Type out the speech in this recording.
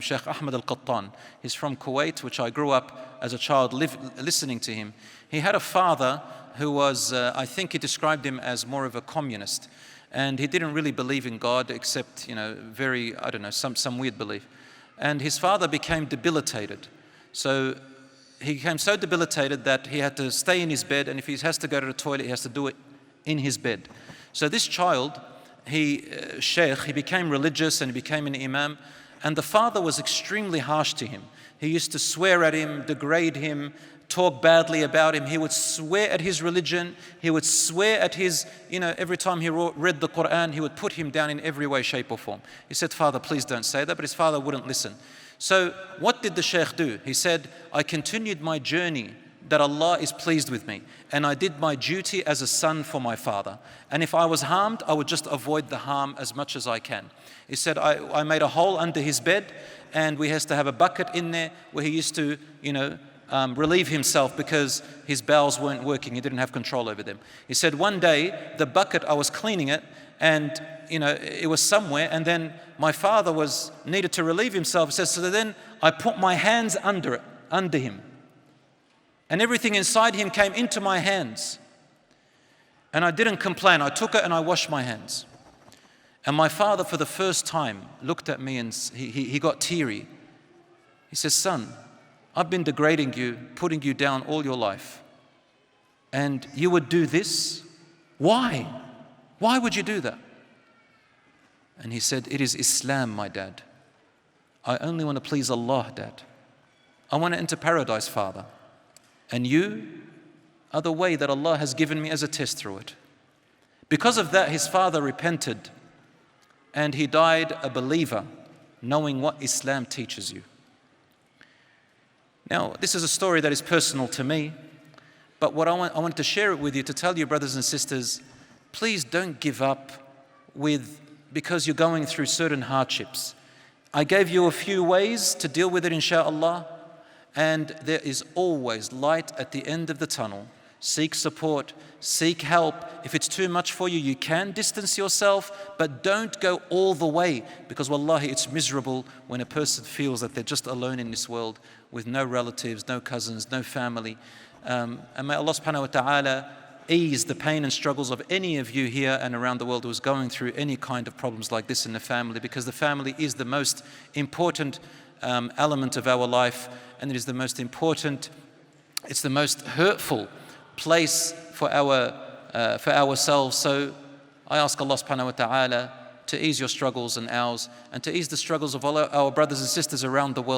Sheikh Ahmed Al-Qattan. He's from Kuwait, which I grew up as a child listening to him. He had a father who was, I think he described him as more of a communist. And he didn't really believe in God except, very, I don't know, some weird belief. And his father became debilitated. So he became so debilitated that he had to stay in his bed, and if he has to go to the toilet, he has to do it in his bed. So this child, he became religious and he became an imam, and the father was extremely harsh to him. He used to swear at him, degrade him, talk badly about him. He would swear at his religion. He would swear at his, every time he read the Quran, he would put him down in every way, shape or form. He said, "Father, please don't say that," but his father wouldn't listen. So what did the Sheikh do? He said, "I continued my journey that Allah is pleased with me, and I did my duty as a son for my father. And if I was harmed, I would just avoid the harm as much as I can." He said, I made a hole under his bed, and we used to have a bucket in there where he used to, relieve himself because his bowels weren't working. He didn't have control over them. He said, one day, the bucket, I was cleaning it, and it was somewhere, and then my father needed to relieve himself. He says, so then I put my hands under him. And everything inside him came into my hands. And I didn't complain. I took it and I washed my hands. And my father, for the first time, looked at me and he got teary. He says, "Son, I've been degrading you, putting you down all your life. And you would do this? Why? Why would you do that?" And he said, "It is Islam, my dad. I only want to please Allah, Dad. I want to enter paradise, Father. And you are the way that Allah has given me as a test through it." Because of that, his father repented and he died a believer, knowing what Islam teaches you. Now, this is a story that is personal to me, but what I want to share it with you to tell you, brothers and sisters, please don't give up because you're going through certain hardships. I gave you a few ways to deal with it, inshallah. And there is always light at the end of the tunnel. Seek support, seek help. If it's too much for you, you can distance yourself, but don't go all the way, because wallahi, it's miserable when a person feels that they're just alone in this world with no relatives, no cousins, no family. And may Allah subhanahu wa ta'ala ease the pain and struggles of any of you here and around the world who is going through any kind of problems like this in the family, because the family is the most important element of our life, and it is the most important, it's the most hurtful place for ourselves. So I ask Allah subhanahu wa ta'ala to ease your struggles and ours, and to ease the struggles of all our brothers and sisters around the world.